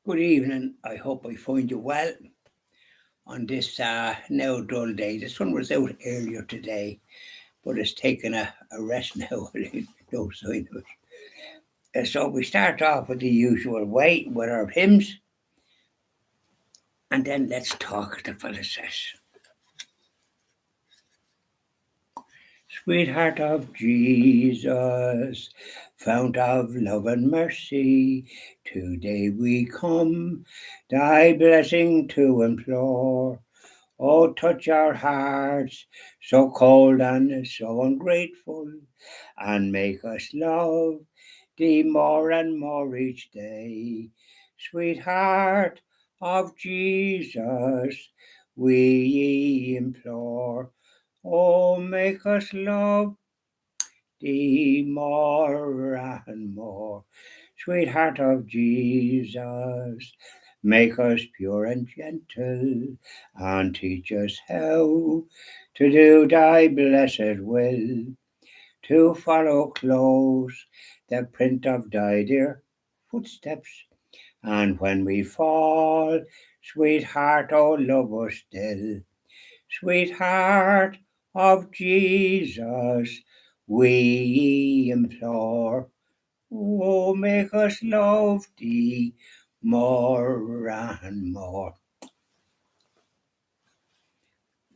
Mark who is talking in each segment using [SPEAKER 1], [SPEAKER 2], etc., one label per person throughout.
[SPEAKER 1] Good evening. I hope I find you well on this now dull day. The sun was out earlier today, but it's taken a rest now. No sign of it. So we start off with the usual way with our hymns, and then let's talk, the fella says. Sweetheart of Jesus, fount of love and mercy, today we come, thy blessing to implore. Oh, touch our hearts, so cold and so ungrateful, and make us love thee more and more each day. Sweetheart of Jesus, we implore. Oh, make us love thee more and more. Sweetheart of Jesus, make us pure and gentle, and teach us how to do thy blessed will, to follow close the print of thy dear footsteps. And when we fall, sweetheart, oh, love us still. Sweetheart of Jesus, we implore. Oh, make us love thee more and more.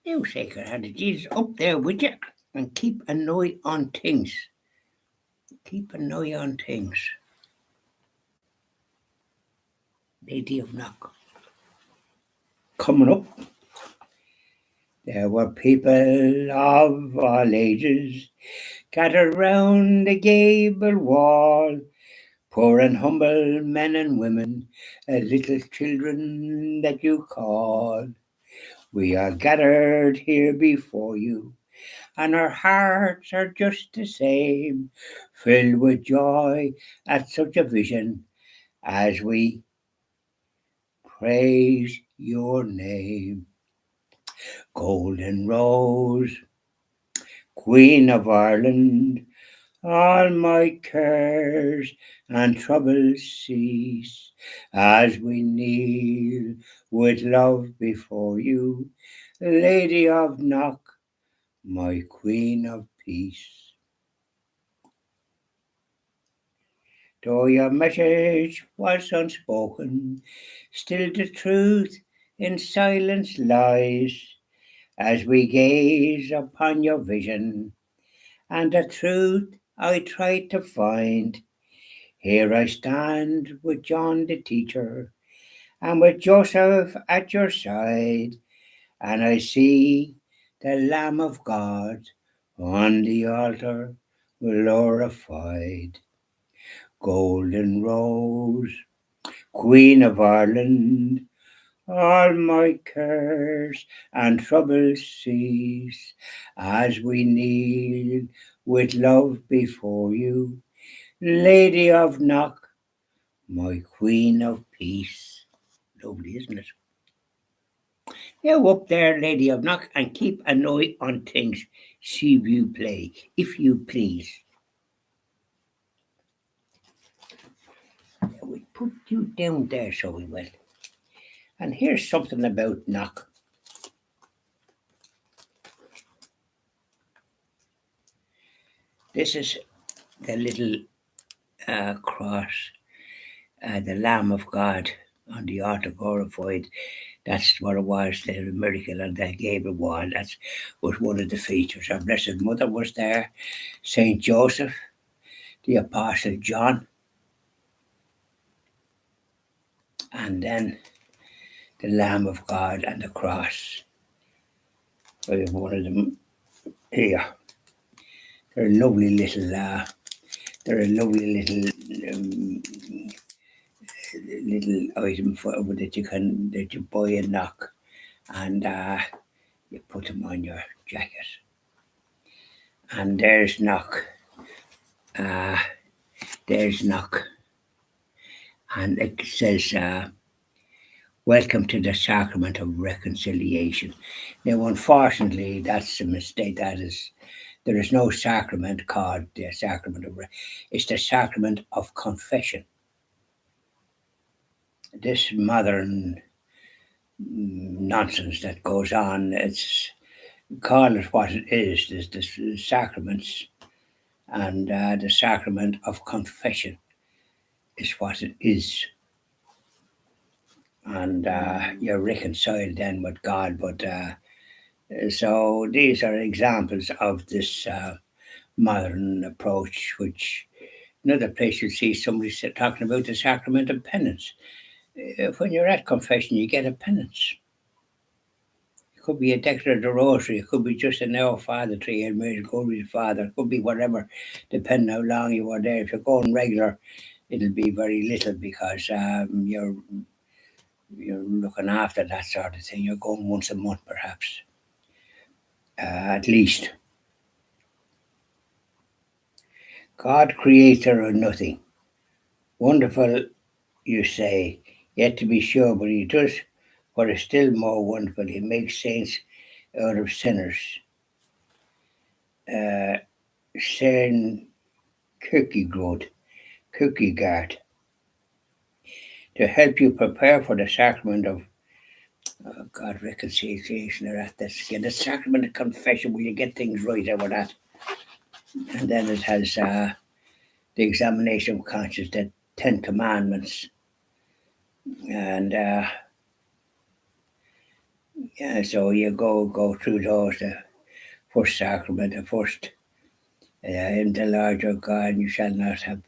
[SPEAKER 1] You sacred heart of Jesus up there with you, and keep an eye on things. Keep an eye on things. Lady of Knock. Coming up, there were people of all ages gathered round the gable wall, poor and humble men and women, little children that you call. We are gathered here before you, and our hearts are just the same, filled with joy at such a vision as we praise your name. Golden Rose, Queen of Ireland, all my cares and troubles cease as we kneel with love before you, Lady of Knock, my Queen of Peace. Though your message was unspoken, still the truth in silence lies as we gaze upon your vision, and the truth I try to find. Here I stand with John the teacher, and with Joseph at your side, and I see the Lamb of God on the altar glorified. Golden Rose, Queen of Ireland, all my cares and troubles cease as we kneel with love before you, Lady of Knock, my Queen of Peace. Lovely, isn't it? You up there, Lady of Knock, and keep an eye on things. See you play, if you please. We put you down there, so we will. And here's something about Knock. This is the little cross, the Lamb of God on the altar glorified. That's what it was, the miracle on the gable wall. That was one of the features. Our Blessed Mother was there, Saint Joseph, the Apostle John, and then the Lamb of God and the cross. I have one of them here. They're a lovely little. They're a lovely little item for that you buy and Knock, and you put them on your jacket. And there's Knock. There's Knock, and it says, "Welcome to the sacrament of reconciliation." Now, unfortunately, that's a mistake. There is no sacrament called the sacrament of. It's the sacrament of confession. this modern nonsense that goes on. It's call it what it is. There's the sacraments, and the sacrament of confession is what it is, and you're reconciled then with God. But so these are examples of this modern approach, which another place you'll see somebody talking about the sacrament of penance. When you're at confession, you get a penance. It could be a decade of the rosary. It could be just an Our Father, three Hail Marys, go with the Father. It could be whatever, depending how long you are there. If you're going regular, it'll be very little because you're looking after that sort of thing. You're going once a month, perhaps, at least. God, creator of nothing. Wonderful, you say, yet to be sure, but he does what is still more wonderful. He makes saints out of sinners. Saint Kierkegaard, to help you prepare for the sacrament of God, reconciliation, or that. That's again the sacrament of confession, where you get things right over that. And then it has the examination of conscience, the 10 Commandments. And so you go through those, the first sacrament, the first, in the Lord your God, you shall not have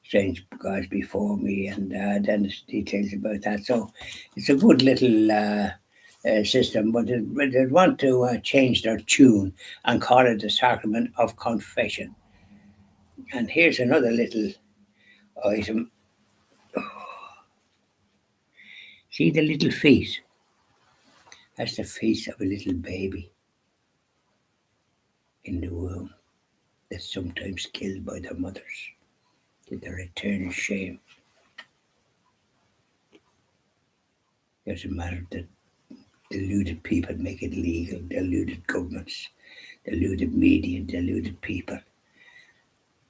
[SPEAKER 1] strange gods before me, and then there's details about that. So it's a good little system, but they want to change their tune and call it the sacrament of confession. And here's another little item. See the little feet? That's the face of a little baby in the womb that's sometimes killed by their mothers to their eternal shame. Doesn't matter that deluded people make it legal, deluded governments, deluded media, deluded people.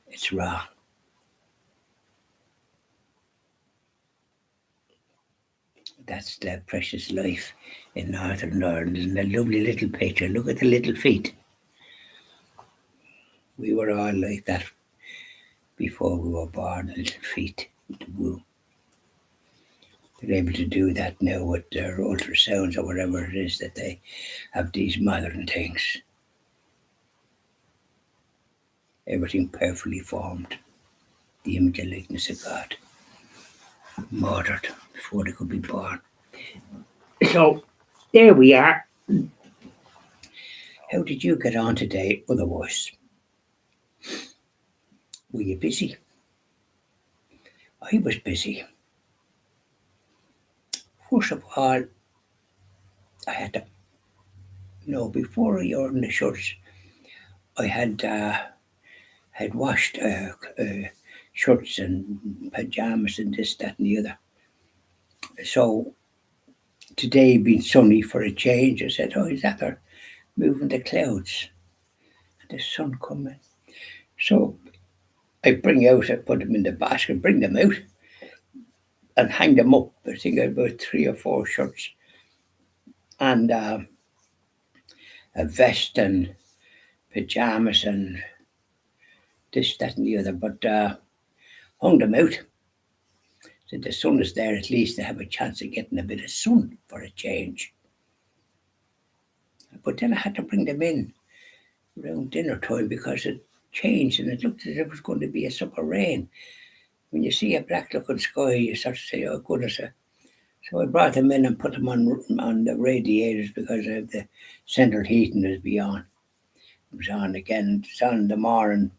[SPEAKER 1] It's wrong. That's the precious life in Northern Ireland. Isn't a lovely little picture? Look at the little feet. We were all like that before we were born, little feet in the womb. They're able to do that now with their ultrasounds or whatever it is that they have these modern things. Everything perfectly formed, the image and likeness of God, murdered before they could be born. So there we are. How did you get on today otherwise? Were you busy? I was busy. First of all, I had to, before I ironed the shirts, I had washed shirts and pajamas and this, that, and the other. So today being sunny for a change, I said, "Oh, is that they're moving the clouds and the sun coming?" So I put them in the basket, bring them out, and hang them up. I think I had about 3 or 4 shirts and a vest and pajamas and this, that, and the other, but hung them out. So the sun is there, at least they have a chance of getting a bit of sun for a change. But then I had to bring them in around dinner time because it changed and it looked as if it was going to be a summer rain. When you see a black looking sky, you start to say, "Oh goodness." So I brought them in and put them on the radiators because the central heating is beyond. It was on again. It's on in the morning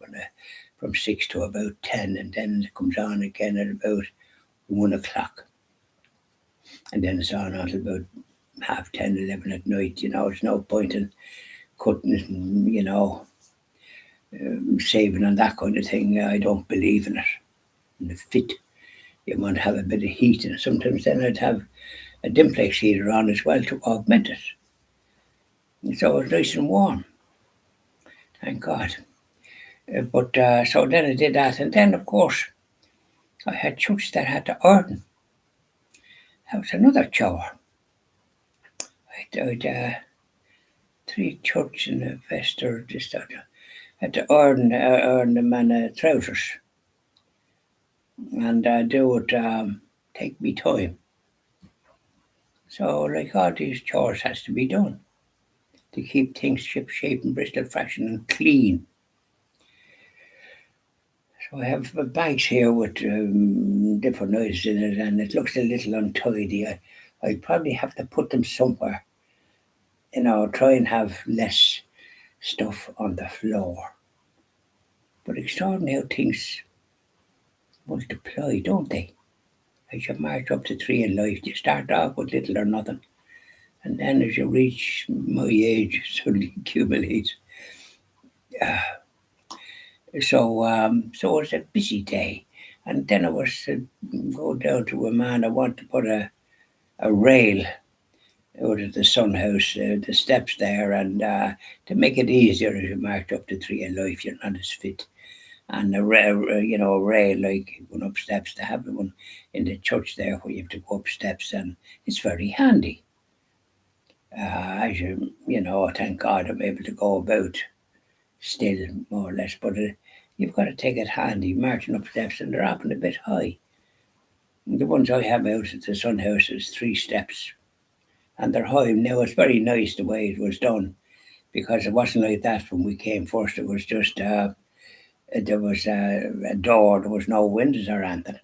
[SPEAKER 1] from 6 to about 10, and then it comes on again at about 1 o'clock. And then it's on until about 10:30, 11 at night. There's no point in cutting it and, saving on that kind of thing. I don't believe in it. In the fit, you want to have a bit of heat, and sometimes then I'd have a Dimplex heater on as well to augment it. It's always nice and warm. Thank God. But so then I did that, and then of course I had shirts that I had to iron. That was another chore. I'd 3 shirts and a vest or just had to earn them and trousers, and they would take me time. So like all these chores has to be done to keep things ship shape and Bristol fashion and clean. So I have bags here with different noises in it, and it looks a little untidy. I probably have to put them somewhere. Try and have less stuff on the floor. But extraordinary how things multiply, don't they? As you march up to 3 in life, you start off with little or nothing. And then as you reach my age, it suddenly accumulates. So it's a busy day. And then I was to go down to a man. I want to put a rail out of the sun house, the steps there, and to make it easier as you march up to 3 in life, you're not as fit. And a rail like going up steps, to have one in the church there where you have to go up steps, and it's very handy. As thank God I'm able to go about still more or less, but you've got to take it handy marching up steps, and they're often a bit high. The ones I have out at the sun house is 3 steps, and they're high. Now it's very nice the way it was done, because it wasn't like that when we came first. It was just there was a door, there was no windows or anything.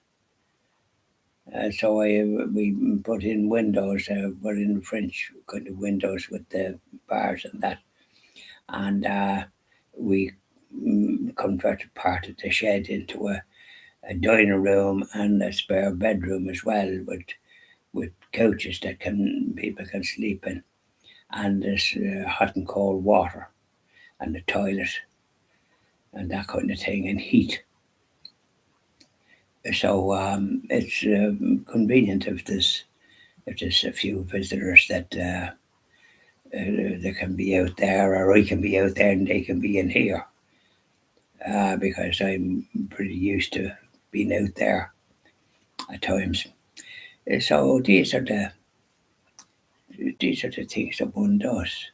[SPEAKER 1] So we put in windows, but in French kind of windows with the bars and that, and we converted part of the shed into a dining room and a spare bedroom as well, with couches that people can sleep in, and there's hot and cold water, and the toilet, and that kind of thing, and heat. So it's convenient if there's a few visitors that they can be out there, or I can be out there and they can be in here, because I'm pretty used to being out there at times. So these are the things that one does.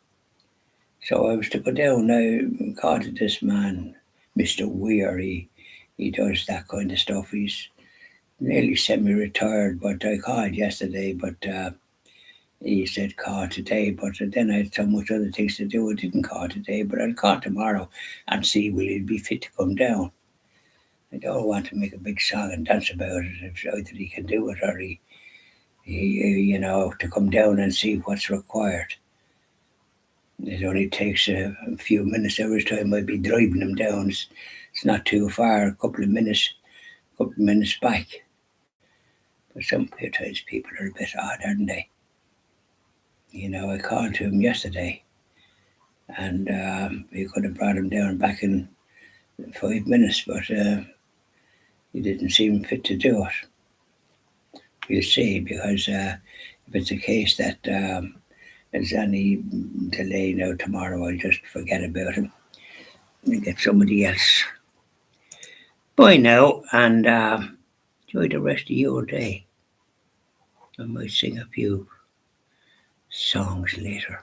[SPEAKER 1] So I was to go down. I called this man, Mr. Weir. He does that kind of stuff. He's nearly semi-retired, but I called yesterday, but he said call today. But then I had so much other things to do. I didn't call today, but I'll call tomorrow and see will he be fit to come down. I don't want to make a big song and dance about it. If either he can do it, or he to come down and see what's required. It only takes a few minutes every time I'd be driving him down. It's not too far, a couple of minutes back. But sometimes people are a bit odd, aren't they? I called to him yesterday, and he could have brought him down back in 5 minutes, but he didn't seem fit to do it. We'll see, because if it's a case that there's any delay now tomorrow, I'll just forget about him and get somebody else. Bye now, and enjoy the rest of your day. I might sing a few songs later.